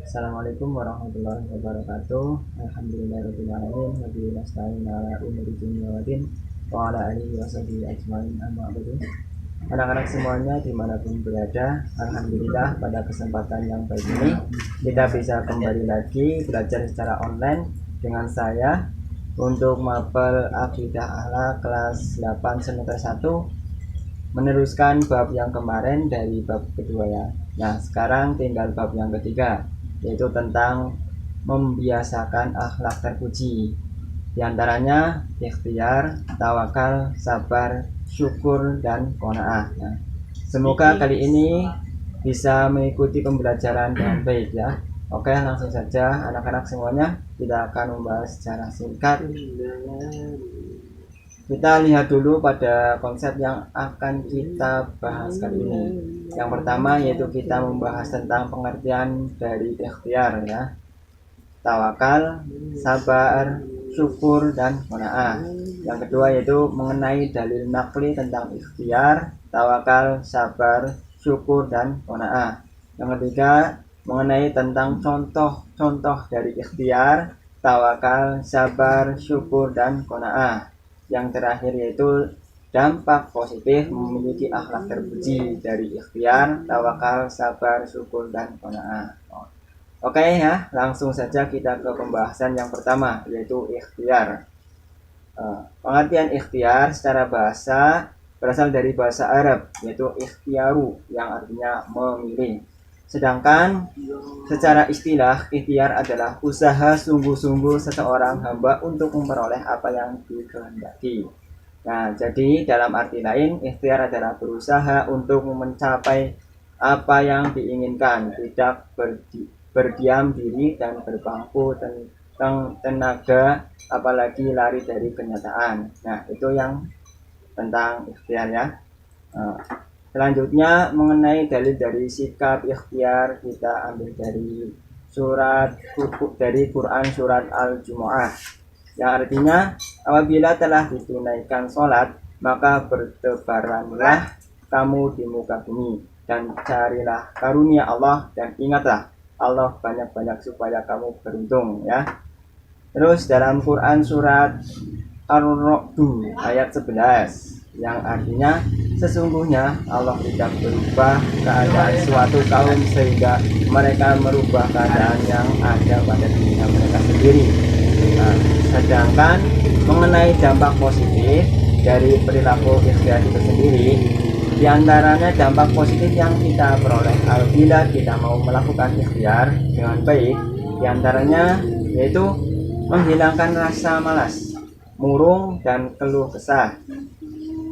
Assalamualaikum warahmatullahi wabarakatuh. Alhamdulillahirabbil alamin wa bihi nasta'in ala umuri dunya waddin wa ala alihi washabihi ajmain amma ba'du. Anak-anak semuanya dimanapun berada, alhamdulillah pada kesempatan yang baik ini kita bisa kembali lagi belajar secara online dengan saya untuk mapel akidah akhlak kelas 8 semester 1, meneruskan bab yang kemarin dari bab kedua ya. Nah, sekarang tinggal bab yang ketiga, yaitu tentang membiasakan akhlak terpuji. Di antaranya ikhtiar, tawakal, sabar, syukur, dan qanaah. Nah, semoga kali ini bisa mengikuti pembelajaran dengan baik ya. Oke, langsung saja anak-anak semuanya, kita akan membahas secara singkat. Kita lihat dulu pada konsep yang akan kita bahas kali ini. Yang pertama yaitu kita membahas tentang pengertian dari ikhtiar ya. Tawakal, sabar, syukur, dan qanaah. Yang kedua yaitu mengenai dalil nakli tentang ikhtiar, tawakal, sabar, syukur, dan qanaah. Yang ketiga mengenai tentang contoh-contoh dari ikhtiar, tawakal, sabar, syukur, dan qanaah. Yang terakhir yaitu dampak positif memiliki akhlak terpuji dari ikhtiar, tawakal, sabar, syukur, dan qanaah. Oke ya, langsung saja kita ke pembahasan yang pertama, yaitu ikhtiar. Pengertian ikhtiar secara bahasa berasal dari bahasa Arab, yaitu ikhtiaru, yang artinya memilih. Sedangkan secara istilah, ikhtiar adalah usaha sungguh-sungguh seseorang hamba untuk memperoleh apa yang dikehendaki. Nah, jadi dalam arti lain, ikhtiar adalah berusaha untuk mencapai apa yang diinginkan, tidak berdiam diri dan berpangku tenaga, apalagi lari dari kenyataan. Nah, itu yang tentang ikhtiar ya. Selanjutnya mengenai dalil dari sikap ikhtiar, kita ambil dari Quran surat Al-Jumu'ah, yang artinya apabila telah ditunaikan sholat maka bertebaranlah kamu di muka bumi dan carilah karunia Allah dan ingatlah Allah banyak-banyak supaya kamu beruntung ya. Terus dalam Quran surat Ar-Ra'd ayat 11, yang artinya sesungguhnya Allah tidak berubah keadaan suatu kaum sehingga mereka merubah keadaan yang ada pada diri mereka sendiri. Nah, sedangkan mengenai dampak positif dari perilaku ikhtiar itu sendiri, diantaranya dampak positif yang kita peroleh apabila kita mau melakukan ikhtiar dengan baik, diantaranya yaitu menghilangkan rasa malas, murung, dan keluh kesah.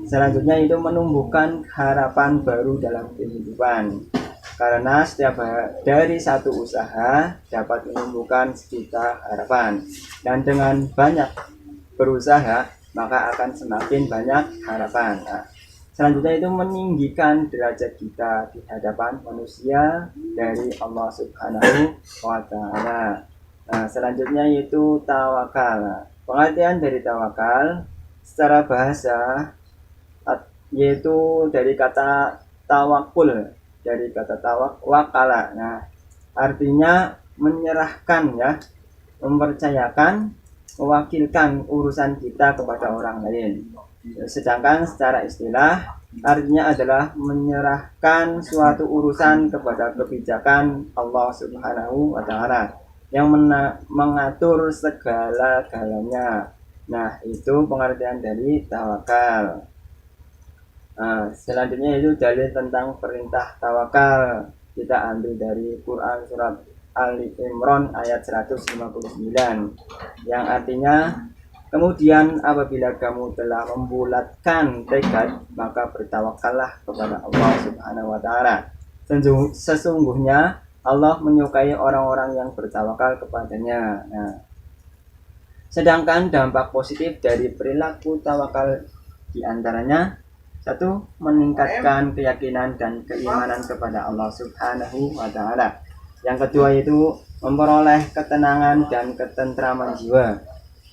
Selanjutnya itu menumbuhkan harapan baru dalam kehidupan, karena setiap dari satu usaha dapat menumbuhkan sejuta harapan, dan dengan banyak berusaha maka akan semakin banyak harapan. Nah, selanjutnya itu meninggikan derajat kita di hadapan manusia dari Allah Subhanahu wa Ta'ala. Nah, selanjutnya yaitu tawakal. Pengertian dari tawakal secara bahasa yaitu dari kata tawakul, dari kata wakala. Nah, artinya menyerahkan ya, mempercayakan, mewakilkan urusan kita kepada orang lain. Sedangkan secara istilah artinya adalah menyerahkan suatu urusan kepada kebijakan Allah Subhanahu wa Ta'ala yang mengatur segala-galanya. Nah, itu pengertian dari tawakal. Nah, selanjutnya itu dalil tentang perintah tawakal. Kita ambil dari Quran surat Ali Imran ayat 159, yang artinya kemudian apabila kamu telah membulatkan tekad maka bertawakallah kepada Allah Subhanahu wa Ta'ala. Sesungguhnya Allah menyukai orang-orang yang bertawakal kepadanya. Nah, sedangkan dampak positif dari perilaku tawakal diantaranya satu, meningkatkan keyakinan dan keimanan kepada Allah Subhanahu wa Ta'ala. Yang kedua itu memperoleh ketenangan dan ketentraman jiwa.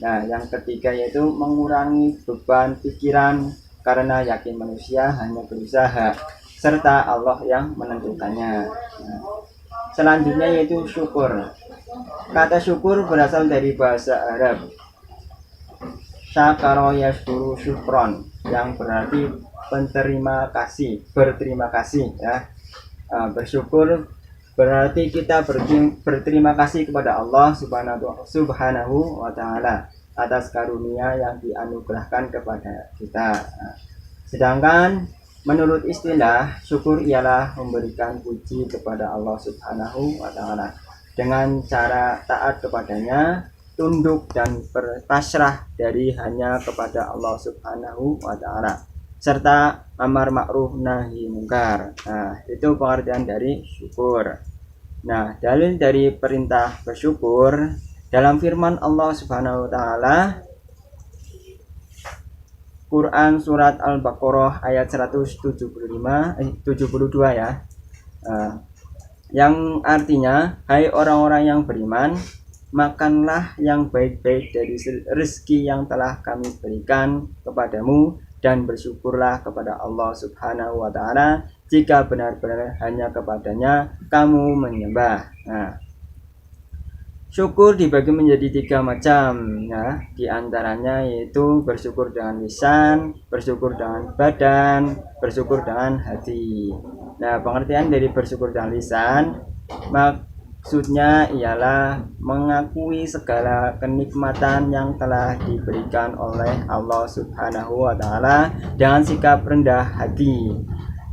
Nah, yang ketiga yaitu mengurangi beban pikiran karena yakin manusia hanya berusaha serta Allah yang menentukannya. Nah, Selanjutnya yaitu syukur. Kata syukur berasal dari bahasa Arab syakara yashkuru syukron, yang berarti berterima kasih ya. Bersyukur berarti kita berterima kasih kepada Allah Subhanahu wa taala atas karunia yang dianugerahkan kepada kita. Sedangkan menurut istilah, syukur ialah memberikan puji kepada Allah Subhanahu wa taala dengan cara taat kepadanya, tunduk dan berpasrah dari hanya kepada Allah Subhanahu wa taala, serta amar ma'ruf nahi mungkar. Nah, itu pengertian dari syukur. Nah, dalil dari perintah bersyukur dalam firman Allah Subhanahu wa taala Quran surat Al-Baqarah ayat 172 ya. Yang artinya, hai orang-orang yang beriman, makanlah yang baik-baik dari rezeki yang telah kami berikan kepadamu dan bersyukurlah kepada Allah Subhanahu wa taala jika benar-benar hanya kepadanya kamu menyembah. Nah, syukur dibagi menjadi 3 macam ya, diantaranya yaitu bersyukur dengan lisan, bersyukur dengan badan, bersyukur dengan hati. Nah, pengertian dari bersyukur dengan lisan maksudnya ialah mengakui segala kenikmatan yang telah diberikan oleh Allah Subhanahu wa taala dengan sikap rendah hati.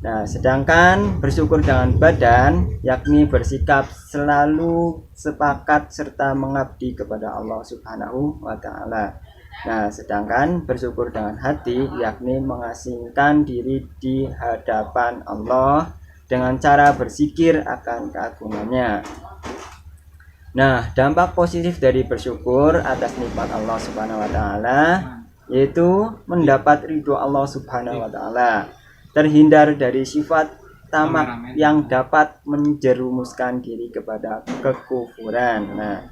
Nah, sedangkan bersyukur dengan badan yakni bersikap selalu sepakat serta mengabdi kepada Allah Subhanahu wa taala. Nah, sedangkan bersyukur dengan hati yakni mengasingkan diri di hadapan Allah dengan cara berzikir akan keagungannya. Nah, dampak positif dari bersyukur atas nikmat Allah Subhanahu wa taala yaitu mendapat ridho Allah Subhanahu wa taala, terhindar dari sifat tamak yang dapat menjerumuskan diri kepada kekufuran. Nah,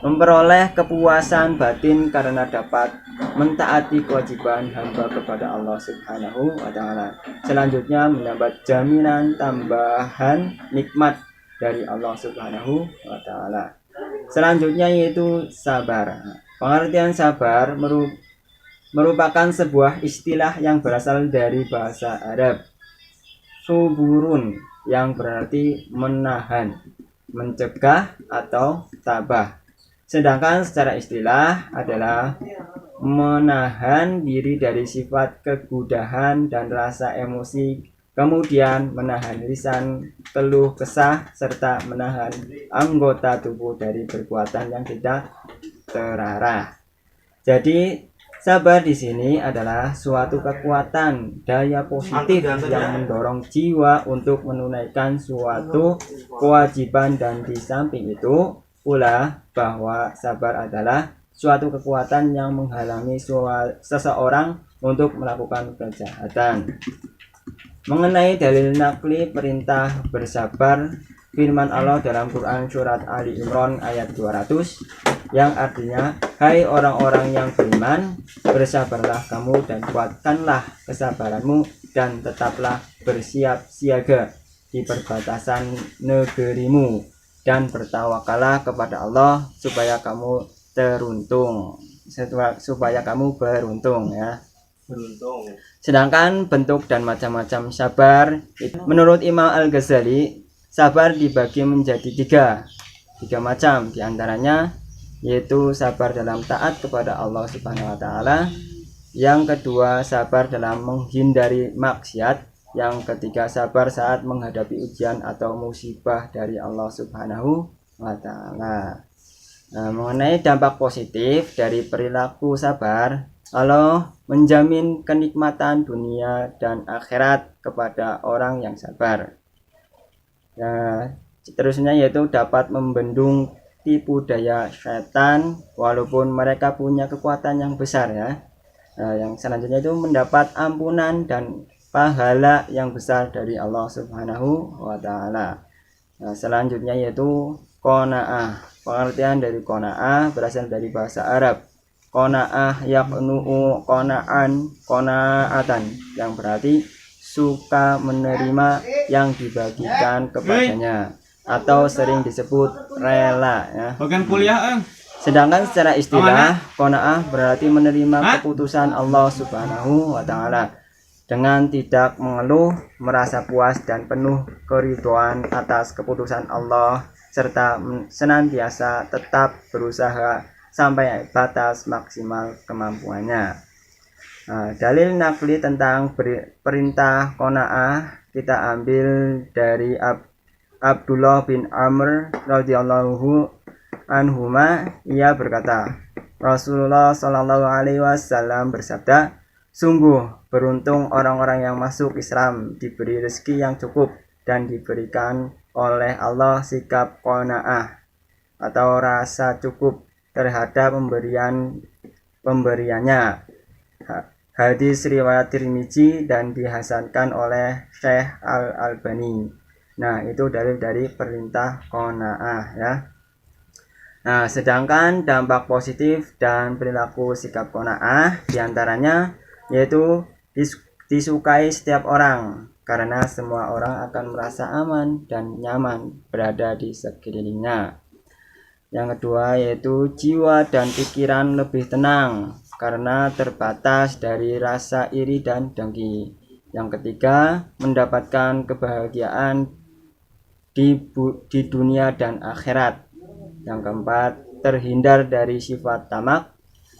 memperoleh kepuasan batin karena dapat mentaati kewajiban hamba kepada Allah Subhanahu wa taala. Selanjutnya mendapat jaminan tambahan nikmat dari Allah Subhanahu wa taala. Selanjutnya yaitu sabar. Pengertian sabar merupakan sebuah istilah yang berasal dari bahasa Arab suburun, yang berarti menahan, mencegah atau tabah. Sedangkan secara istilah adalah menahan diri dari sifat kegudahan dan rasa emosi, kemudian menahan lisan, keluh kesah, serta menahan anggota tubuh dari perbuatan yang tidak terarah. Jadi sabar di sini adalah suatu kekuatan daya positif yang mendorong jiwa untuk menunaikan suatu kewajiban, dan di samping itu pula bahwa sabar adalah suatu kekuatan yang menghalangi seseorang untuk melakukan kejahatan. Mengenai dalil nakli perintah bersabar, firman Allah dalam Quran surat Ali Imran ayat 200 yang artinya, hai orang-orang yang beriman, bersabarlah kamu dan kuatkanlah kesabaranmu dan tetaplah bersiap siaga di perbatasan negerimu dan bertawakallah kepada Allah supaya kamu beruntung ya. Sedangkan bentuk dan macam-macam sabar, menurut Imam Al-Ghazali, sabar dibagi menjadi tiga macam, diantaranya yaitu sabar dalam taat kepada Allah Subhanahu wa taala, yang kedua sabar dalam menghindari maksiat, yang ketiga sabar saat menghadapi ujian atau musibah dari Allah Subhanahu wa taala. Nah, mengenai dampak positif dari perilaku sabar, Allah menjamin kenikmatan dunia dan akhirat kepada orang yang sabar. Nah, seterusnya yaitu dapat membendung tipu daya setan walaupun mereka punya kekuatan yang besar ya. Nah, yang selanjutnya itu mendapat ampunan dan pahala yang besar dari Allah Subhanahu wa taala. Nah, selanjutnya yaitu qanaah. Pengertian dari qanaah berasal dari bahasa Arab qanaah yaqnu'u qanaatan, yang berarti suka menerima yang dibagikan kepadanya. atau sering disebut rela ya. Bagian kuliah, Sedangkan secara istilah, qanaah berarti menerima keputusan Allah Subhanahu wa taala dengan tidak mengeluh, merasa puas dan penuh keridhaan atas keputusan Allah serta senantiasa tetap berusaha sampai batas maksimal kemampuannya. Dalil nakli tentang perintah qanaah kita ambil dari Abdullah bin Amr radhiyallahu anhuma. Ia berkata, Rasulullah Shallallahu alaihi wasallam bersabda, sungguh beruntung orang-orang yang masuk Islam, diberi rezeki yang cukup dan diberikan oleh Allah sikap qanaah atau rasa cukup terhadap pemberiannya. Hadis riwayat Tirmizi dan dihasankan oleh Syekh Al-Albani. Nah, itu dalil dari perintah qanaah ya. Nah, sedangkan dampak positif dan perilaku sikap qanaah diantaranya yaitu disukai setiap orang karena semua orang akan merasa aman dan nyaman berada di sekelilingnya. Yang kedua yaitu jiwa dan pikiran lebih tenang karena terbatas dari rasa iri dan dengki. Yang ketiga, mendapatkan kebahagiaan di dunia dan akhirat. Yang keempat, terhindar dari sifat tamak.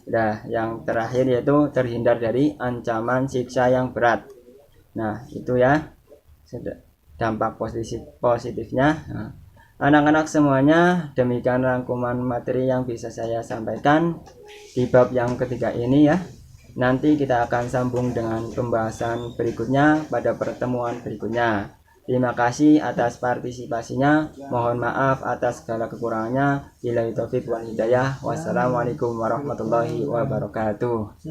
Nah, yang terakhir yaitu terhindar dari ancaman siksa yang berat. Nah, itu ya dampak positifnya. Nah, anak-anak semuanya, demikian rangkuman materi yang bisa saya sampaikan di bab yang ketiga ini ya. Nanti kita akan sambung dengan pembahasan berikutnya pada pertemuan berikutnya. Terima kasih atas partisipasinya. Mohon maaf atas segala kekurangannya. Billahi taufik wal hidayah. Wassalamualaikum warahmatullahi wabarakatuh.